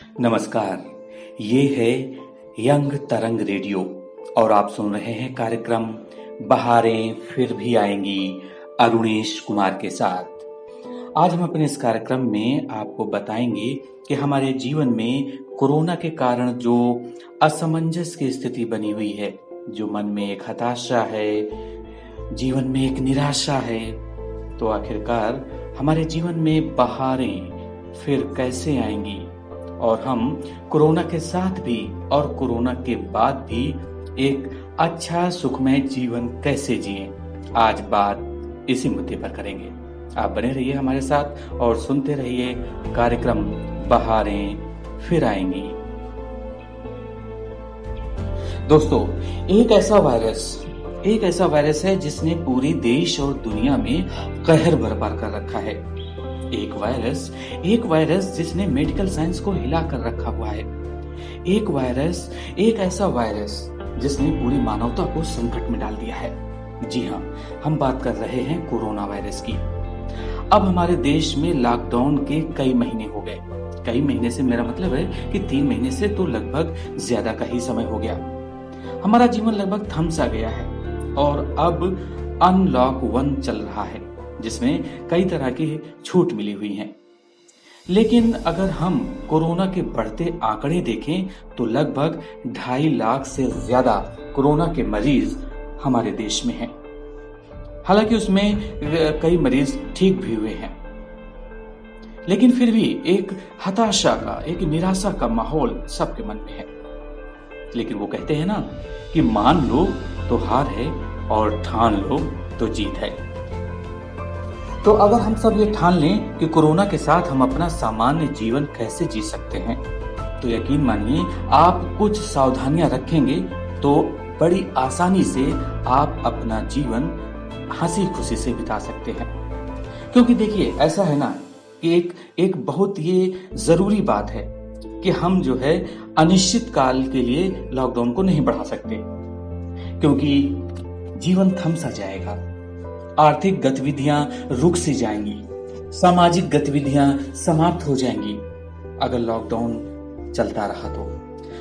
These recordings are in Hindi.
नमस्कार। ये है यंग तरंग रेडियो और आप सुन रहे हैं कार्यक्रम बहारें फिर भी आएंगी अरुणेश कुमार के साथ। आज हम अपने इस कार्यक्रम में आपको बताएंगे कि हमारे जीवन में कोरोना के कारण जो असमंजस की स्थिति बनी हुई है, जो मन में एक हताशा है, जीवन में एक निराशा है, तो आखिरकार हमारे जीवन में बहारें फिर कैसे आएंगी और हम कोरोना के साथ भी और कोरोना के बाद भी एक अच्छा सुखमय जीवन कैसे जिए, आज बात इसी मुद्दे पर करेंगे। आप बने रहिए हमारे साथ और सुनते रहिए कार्यक्रम बहारें फिर आएंगी। दोस्तों, एक ऐसा वायरस है जिसने पूरी देश और दुनिया में कहर बरपा कर रखा है। एक वायरस जिसने मेडिकल साइंस को हिला कर रखा हुआ है। एक ऐसा वायरस जिसने पूरी मानवता को संकट में डाल दिया है। जी हाँ, हम बात कर रहे हैं कोरोना वायरस की। अब हमारे देश में लॉकडाउन के कई महीने हो गए। कई महीने से मेरा मतलब है कि 3 महीने से तो लगभग ज्यादा का ही समय हो गया। हमारा जीवन लगभग थम सा गया है और अब अनलॉक 1 चल रहा है, जिसमें कई तरह की छूट मिली हुई हैं। लेकिन अगर हम कोरोना के बढ़ते आंकड़े देखें तो लगभग 2.5 लाख से ज्यादा कोरोना के मरीज हमारे देश में हैं। हालांकि उसमें कई मरीज ठीक भी हुए हैं, लेकिन फिर भी एक हताशा का, एक निराशा का माहौल सबके मन में है। लेकिन वो कहते हैं ना कि मान लो तो हार है और ठान लो तो जीत है। तो अगर हम सब ये ठान लें कि कोरोना के साथ हम अपना सामान्य जीवन कैसे जी सकते हैं, तो यकीन मानिए आप कुछ सावधानियां रखेंगे तो बड़ी आसानी से आप अपना जीवन हंसी खुशी से बिता सकते हैं। क्योंकि देखिए, ऐसा है ना कि एक बहुत ये जरूरी बात है कि हम जो है अनिश्चित काल के लिए लॉकडाउन को नहीं बढ़ा सकते, क्योंकि जीवन थम सा जाएगा, आर्थिक गतिविधियां रुक सी जाएंगी, सामाजिक गतिविधियां समाप्त हो जाएंगी अगर लॉकडाउन चलता रहा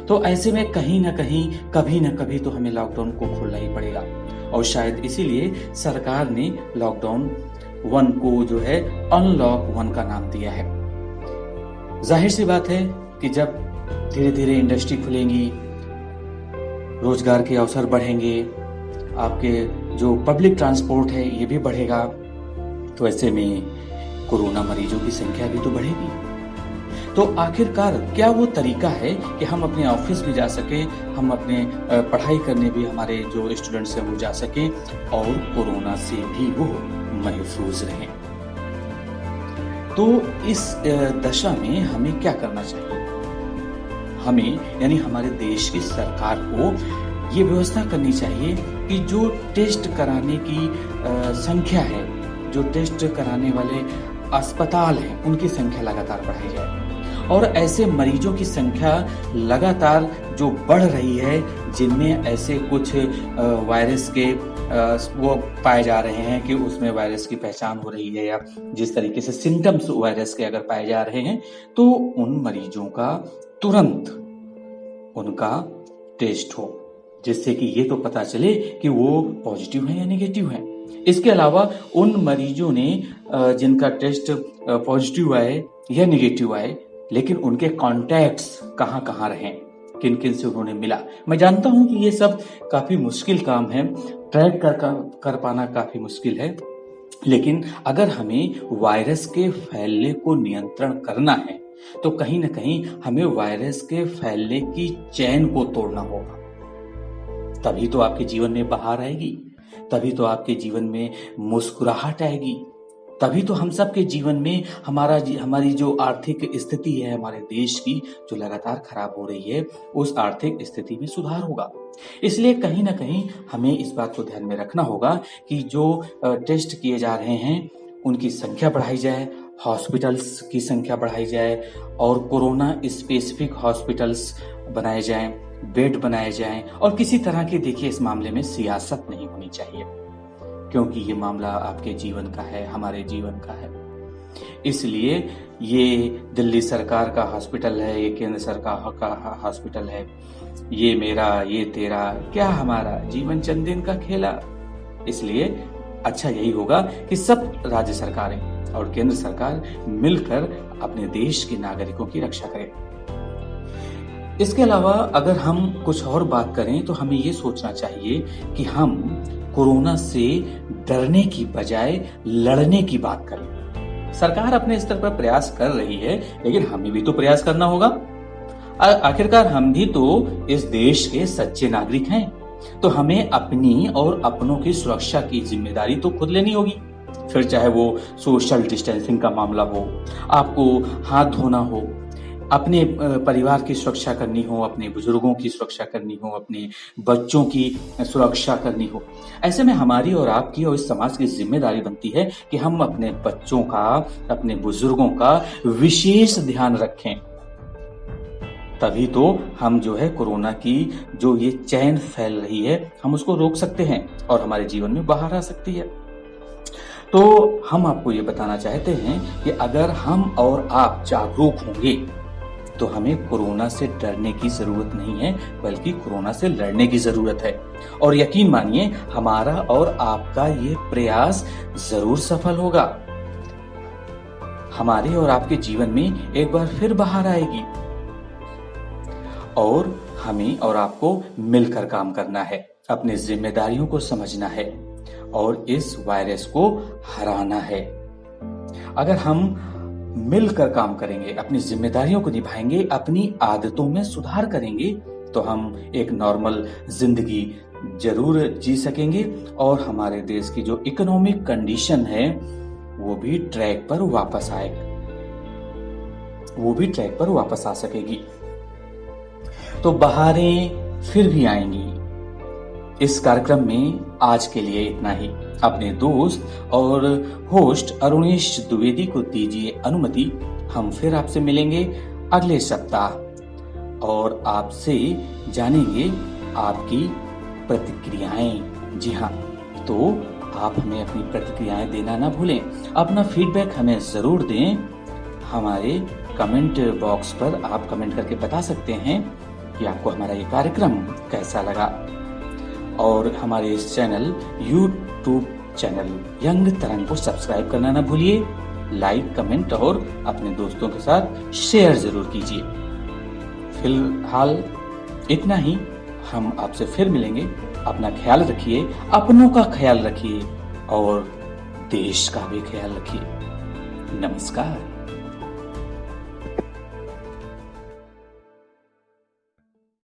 तो ऐसे में कहीं ना कहीं, कभी ना कभी तो हमें लॉकडाउन को खोलना ही पड़ेगा। और शायद इसीलिए सरकार ने लॉकडाउन 1 को जो है अनलॉक 1 का नाम दिया है। जाहिर सी बात है कि जब धीरे धीरे इंडस्ट्री खुलेंगी, रोजगार के अवसर बढ़ेंगे, आपके जो पब्लिक ट्रांसपोर्ट है ये भी बढ़ेगा, तो ऐसे में कोरोना मरीजों की संख्या भी तो बढ़ेगी। तो आखिरकार क्या वो तरीका है कि हम अपने ऑफिस भी जा सके, हम अपने पढ़ाई करने भी, हमारे जो स्टूडेंट्स हैं वो जा सके और कोरोना से भी वो महफूज रहें। तो इस दशा में हमें क्या करना चाहिए? हमें यानी हमारे देश की सरकार को ये व्यवस्था करनी चाहिए कि जो टेस्ट कराने की संख्या है, जो टेस्ट कराने वाले अस्पताल हैं, उनकी संख्या लगातार बढ़ाई जाए। और ऐसे मरीजों की संख्या लगातार जो बढ़ रही है, जिनमें ऐसे कुछ वायरस के वो पाए जा रहे हैं कि उसमें वायरस की पहचान हो रही है, या जिस तरीके से सिम्टम्स वायरस के अगर पाए जा रहे हैं, तो उन मरीजों का तुरंत उनका टेस्ट हो, जिससे कि ये तो पता चले कि वो पॉजिटिव है या नेगेटिव है। इसके अलावा उन मरीजों ने जिनका टेस्ट पॉजिटिव आए या नेगेटिव आए, लेकिन उनके कॉन्टैक्ट्स कहाँ कहाँ रहे, किन किन से उन्होंने मिला। मैं जानता हूं कि ये सब काफी मुश्किल काम है, ट्रैक कर पाना काफी मुश्किल है, लेकिन अगर हमें वायरस के फैलने को नियंत्रण करना है तो कहीं ना कहीं हमें वायरस के फैलने की चेन को तोड़ना होगा। तभी तो आपके जीवन में बहार आएगी, तभी तो आपके जीवन में मुस्कुराहट आएगी, तभी तो हम सब के जीवन में हमारी जो आर्थिक स्थिति है हमारे देश की, जो लगातार खराब हो रही है, उस आर्थिक स्थिति में सुधार होगा। इसलिए कहीं ना कहीं हमें इस बात को ध्यान में रखना होगा कि जो टेस्ट किए जा रहे हैं उनकी संख्या बढ़ाई जाए, हॉस्पिटल्स की संख्या बढ़ाई जाए और कोरोना स्पेसिफिक हॉस्पिटल्स बनाए जाएं, बेड बनाए जाएं। और किसी तरह की, देखिए, इस मामले में सियासत नहीं होनी चाहिए, क्योंकि ये मामला आपके जीवन का है, हमारे जीवन का है। इसलिए ये दिल्ली सरकार का हॉस्पिटल है, ये केंद्र सरकार का हॉस्पिटल है, ये मेरा, ये तेरा, क्या हमारा, जीवन चंद दिन का खेला। इसलिए अच्छा यही होगा कि सब राज्य सरकारें और केंद्र सरकार मिलकर अपने देश के नागरिकों की रक्षा करें। इसके अलावा अगर हम कुछ और बात करें तो हमें ये सोचना चाहिए कि हम कोरोना से डरने की बजाय लड़ने की बात करें। सरकार अपने स्तर पर प्रयास कर रही है, लेकिन हमें भी तो प्रयास करना होगा। आखिरकार हम भी तो इस देश के सच्चे नागरिक हैं, तो हमें अपनी और अपनों की सुरक्षा की जिम्मेदारी तो खुद लेनी होगी। फिर चाहे वो सोशल डिस्टेंसिंग का मामला हो, आपको हाथ धोना हो, अपने परिवार की सुरक्षा करनी हो, अपने बुजुर्गों की सुरक्षा करनी हो, अपने बच्चों की सुरक्षा करनी हो। ऐसे में हमारी और आपकी और इस समाज की जिम्मेदारी बनती है कि हम अपने बच्चों का, अपने बुजुर्गों का विशेष ध्यान रखें। तभी तो हम जो है कोरोना की जो ये चैन फैल रही है, हम उसको रोक सकते हैं और हमारे जीवन में बाहर आ सकती है। तो हम आपको ये बताना चाहते हैं कि अगर हम और आप जागरूक होंगे तो हमें कोरोना से डरने की जरूरत नहीं है, बल्कि कोरोना से लड़ने की जरूरत है। और यकीन मानिए, हमारा और आपका ये प्रयास जरूर सफल होगा। हमारे और आपके जीवन में एक बार फिर बाहर आएगी और हमें और आपको मिलकर काम करना है, अपनी जिम्मेदारियों को समझना है और इस वायरस को हराना है। अगर हम मिलकर काम करेंगे, अपनी जिम्मेदारियों को निभाएंगे, अपनी आदतों में सुधार करेंगे, तो हम एक नॉर्मल जिंदगी जरूर जी सकेंगे और हमारे देश की जो इकोनॉमिक कंडीशन है वो भी ट्रैक पर वापस आ सकेगी। तो बहारें फिर भी आएंगी। इस कार्यक्रम में आज के लिए इतना ही। अपने दोस्त और होस्ट अरुणेश द्विवेदी को दीजिए अनुमति। हम फिर आपसे मिलेंगे अगले सप्ताह और आपसे जानेंगे आपकी प्रतिक्रियाएं। जी हाँ, तो आप हमें अपनी प्रतिक्रियाएं देना ना भूलें। अपना फीडबैक हमें जरूर दें। हमारे कमेंट बॉक्स पर आप कमेंट करके बता सकते हैं कि आपको हमारा ये कार्यक्रम कैसा लगा। और हमारे इस चैनल YouTube चैनल यंग तरंग को सब्सक्राइब करना ना भूलिए। लाइक, कमेंट और अपने दोस्तों के साथ शेयर जरूर कीजिए। फिलहाल इतना ही। हम आपसे फिर मिलेंगे। अपना ख्याल रखिए, अपनों का ख्याल रखिए और देश का भी ख्याल रखिए। नमस्कार।